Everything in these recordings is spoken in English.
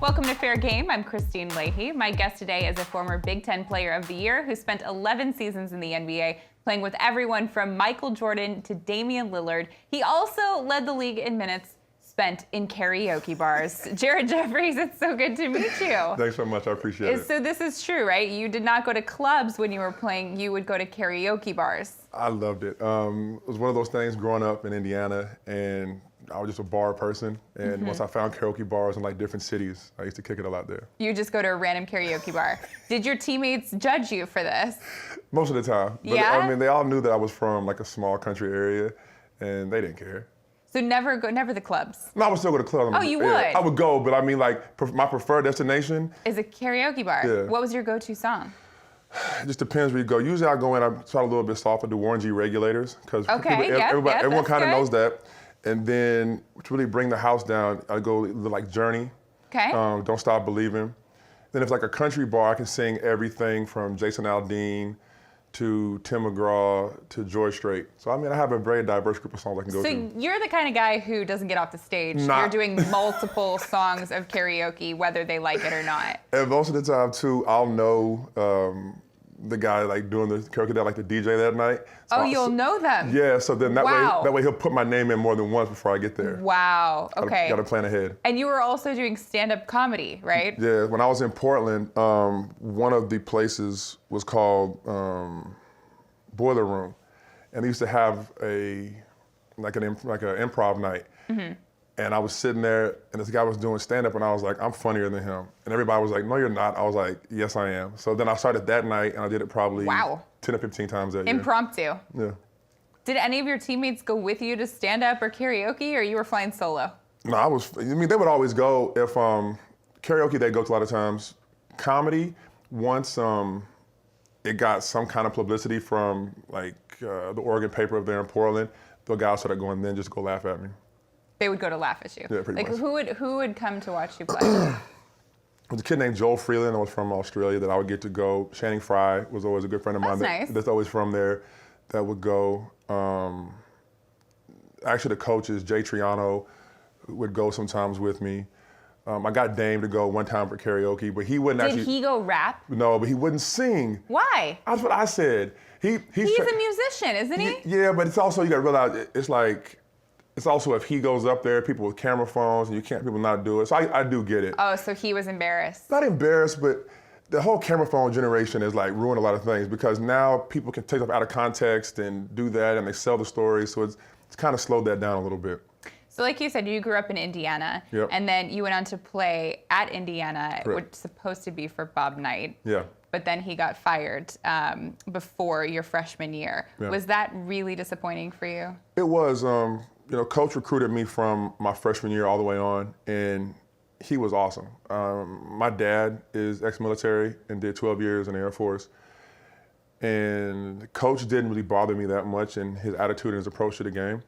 Welcome to Fair Game. I'm Kristine Leahy. My guest today is a former Big Ten Player of the Year who spent 11 seasons in the NBA, playing with everyone from Michael Jordan to Damian Lillard. He also led the league in minutes spent in karaoke bars. Jared Jeffries, it's so good to meet you. Thanks so much, I appreciate it. So this is true, right? You did not go to clubs when you were playing, you would go to karaoke bars. I loved it. It was one of those things growing up in Indiana, and I was just a bar person, and once I found karaoke bars in like different cities, I used to kick it a lot there. You just go to a random karaoke bar. Did your teammates judge you for this? Most of the time. But, yeah? I mean, they all knew that I was from like a small country area, and they didn't care. So never the clubs? No, I would still go to clubs. Oh, you would? I would go, but I mean like my preferred destination is a karaoke bar. Yeah. What was your go-to song? It just depends where you go. Usually I go in, I try a little bit soft, I do Warren G Regulators, because everyone kind of knows that. And then to really bring the house down, I go like Journey. Okay. Don't Stop Believing. Then if it's like a country bar, I can sing everything from Jason Aldean to Tim McGraw to George Strait. So I mean, I have a very diverse group of songs I can go to. So you're the kind of guy who doesn't get off the stage. You're doing multiple songs of karaoke, whether they like it or not. And most of the time too, I'll know the guy like doing the karaoke that like the DJ that night. So you'll know them. Yeah, so then that way he'll put my name in more than once before I get there. Wow, okay. Gotta plan ahead. And you were also doing stand-up comedy, right? Yeah, when I was in Portland, one of the places was called Boiler Room, and they used to have an improv night. And I was sitting there, and this guy was doing stand-up, and I was like, I'm funnier than him. And everybody was like, no, you're not. I was like, yes, I am. So then I started that night, and I did it probably 10 or 15 times that year. Impromptu. Yeah. Did any of your teammates go with you to stand-up or karaoke, or you were flying solo? No, they would always go. If karaoke, they go to a lot of times. Comedy, once it got some kind of publicity from like the Oregon paper up there in Portland, the guys started going, then just go laugh at me. They would go to laugh at you. Yeah, pretty much. Who would come to watch you play? There's a kid named Joel Freeland that was from Australia that I would get to go. Channing Frye was always a good friend of mine. That's always from there that would go. Actually, the coaches, Jay Triano, would go sometimes with me. I got Dame to go one time for karaoke, but he wouldn't actually. Did he go rap? No, but he wouldn't sing. Why? That's what I said. He's a musician, isn't he? Yeah, but it's also, you got to realize, it's also if he goes up there, people with camera phones, and people not do it. So I do get it. Oh, so he was embarrassed. Not embarrassed, but the whole camera phone generation has like ruined a lot of things because now people can take stuff out of context and do that, and they sell the story. So it's kind of slowed that down a little bit. So like you said, you grew up in Indiana, and then you went on to play at Indiana, which was supposed to be for Bob Knight. Yeah. But then he got fired before your freshman year. Yeah. Was that really disappointing for you? It was. Coach recruited me from my freshman year all the way on, and he was awesome. My dad is ex-military and did 12 years in the Air Force. And Coach didn't really bother me that much in his attitude and his approach to the game.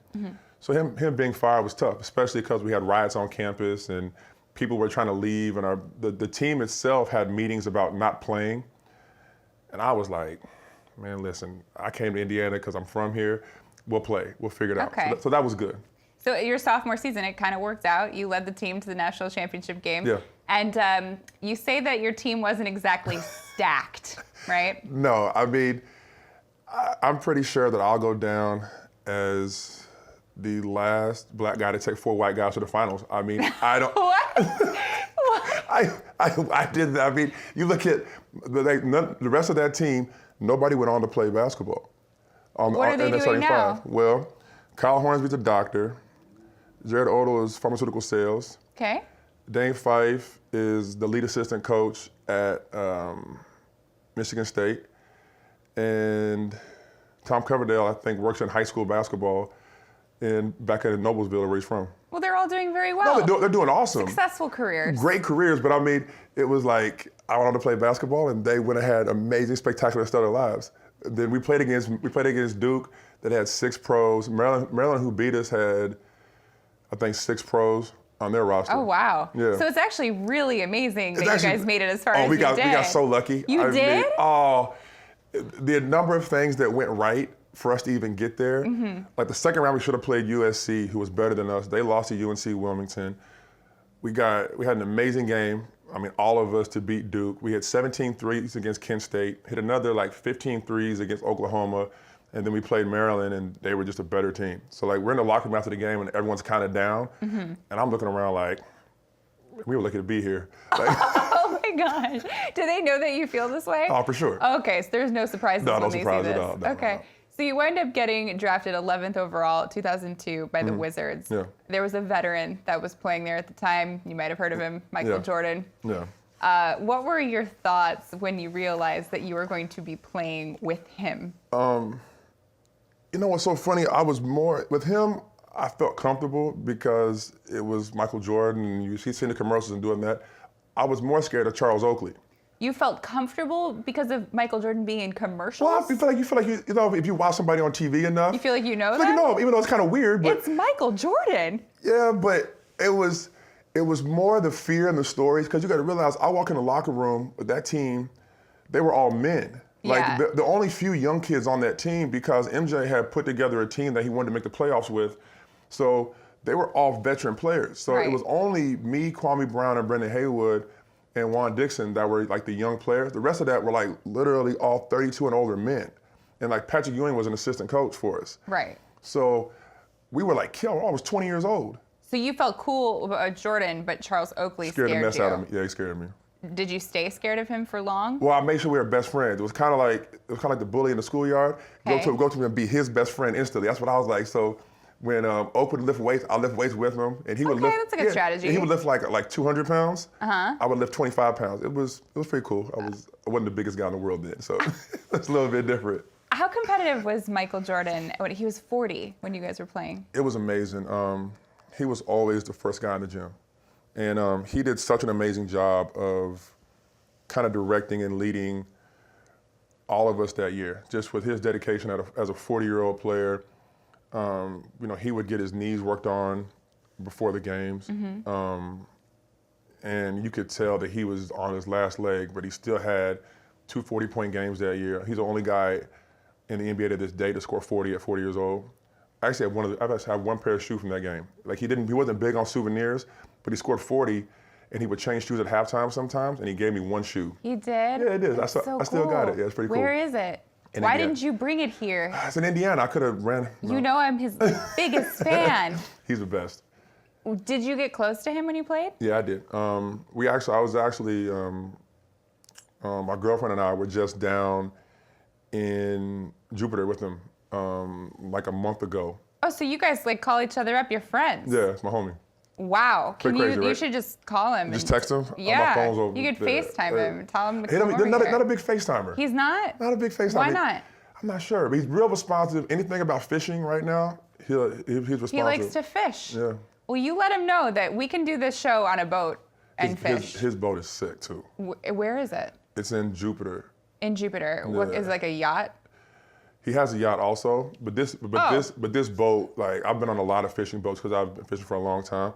So him being fired was tough, especially because we had riots on campus and people were trying to leave, and the team itself had meetings about not playing. And I was like, man, listen, I came to Indiana because I'm from here. We'll play. We'll figure it out. So that was good. So your sophomore season, it kind of worked out. You led the team to the national championship game. Yeah. And you say that your team wasn't exactly stacked, right? No, I mean, I'm pretty sure that I'll go down as the last black guy to take 4 white guys to the finals. I mean, I don't. What? I did that. I mean, you look at the rest of that team, nobody went on to play basketball. What are they doing now? Well, Kyle Hornsby's a doctor. Jared Odell is pharmaceutical sales. Okay. Dane Fife is the lead assistant coach at Michigan State. And Tom Coverdale, I think, works in high school basketball back in Noblesville, where he's from. Well, they're all doing very well. No, they're doing awesome. Successful careers. Great careers, but I mean, it was like, I went on to play basketball, and they went and had amazing, spectacular start of their lives. Then we played against Duke that had 6 pros. Maryland, who beat us, had, I think, 6 pros on their roster. Oh, wow. Yeah. So it's actually really amazing that you guys made it as far as we you got, did. We got so lucky. You did? The number of things that went right for us to even get there. Like the second round, we should have played USC, who was better than us. They lost to UNC Wilmington. we had an amazing game. I mean, all of us to beat Duke. We had 17 threes against Kent State, hit another like 15 threes against Oklahoma, and then we played Maryland, and they were just a better team. So like we're in the locker room after the game, and everyone's kind of down, and I'm looking around like, we were lucky to be here. Like, Oh my gosh. Do they know that you feel this way? oh, for sure. Okay, so there's no surprises No, when no they surprise see at this. all. No, okay. no. So you wind up getting drafted 11th overall, 2002, by the Wizards. Yeah. There was a veteran that was playing there at the time. You might have heard of him, Michael Jordan. Yeah. What were your thoughts when you realized that you were going to be playing with him? You know what's so funny? I was more, with him, I felt comfortable because it was Michael Jordan, and he's seen the commercials and doing that. I was more scared of Charles Oakley. You felt comfortable because of Michael Jordan being in commercials? Well, you feel like you know, if you watch somebody on TV enough. You feel like you know like them? you know him, even though it's kind of weird. But It's Michael Jordan. yeah, but it was more the fear and the stories, because you got to realize, I walk in the locker room with that team, they were all men. Like Yeah. the only few young kids on that team, because MJ had put together a team that he wanted to make the playoffs with. So they were all veteran players. So Right. it was only me, Kwame Brown, and Brendan Haywood and Juan Dixon that were like the young players. The rest of that were like literally all 32 and older men. And like Patrick Ewing was an assistant coach for us. Right. So we were like, I was 20 years old. So you felt cool about Jordan, but Charles Oakley Scared the mess you. out of me. Yeah, he scared me. Did you stay scared of him for long? Well, I made sure we were best friends. It was kind of like the bully in the schoolyard. Okay. Go to him and be his best friend instantly. That's what I was like. So when Oak would lift weights, I lift weights with him, and he would lift. that's a good strategy. He would lift like 200 pounds. I would lift 25 pounds. It was pretty cool. I wasn't the biggest guy in the world then, so it's a little bit different. How competitive was Michael Jordan when he was 40 when you guys were playing? It was amazing. He was always the first guy in the gym, and he did such an amazing job of kind of directing and leading all of us that year, just with his dedication as a 40-year-old player. He would get his knees worked on before the games. And you could tell that he was on his last leg, but he still had 2 40-point games that year. He's the only guy in the NBA to this day to score 40 at 40 years old. I actually have one pair of shoes from that game. Like he wasn't big on souvenirs, but he scored 40, and he would change shoes at halftime sometimes, and he gave me one shoe. He did? Yeah, it is. I still got it. Yeah, it's pretty cool. Where is it? In Why Indiana. didn't you bring it here? It's in Indiana. I could have ran. You know I'm his biggest fan. He's the best. Did you get close to him when you played? Yeah, I did. My girlfriend and I were just down in Jupiter with him like a month ago. Oh, so you guys like call each other up? You're friends? Yeah, it's my homie. Wow. Pretty crazy, You right? should just call him. Just text him? Yeah. My phone's over You could there. FaceTime him. Tell him to He come over not here. a big FaceTimer. He's not? Not a big FaceTimer. Why not? I'm not sure, but he's real responsive. Anything about fishing right now, he's responsive. He likes to fish. Yeah. Well, you let him know that we can do this show on a boat and fish. His boat is sick too. Where is it? It's in Jupiter. In Jupiter. What is it, like a yacht? He has a yacht also, but this boat, like I've been on a lot of fishing boats because I've been fishing for a long time.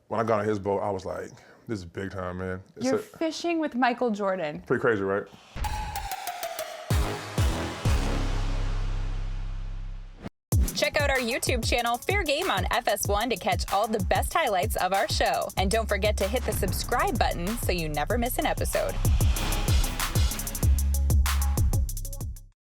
When I got on his boat, I was like, this is big time, man. You're fishing with Michael Jordan. Pretty crazy, right? Check out our YouTube channel, Fair Game on FS1 to catch all the best highlights of our show. And don't forget to hit the subscribe button so you never miss an episode.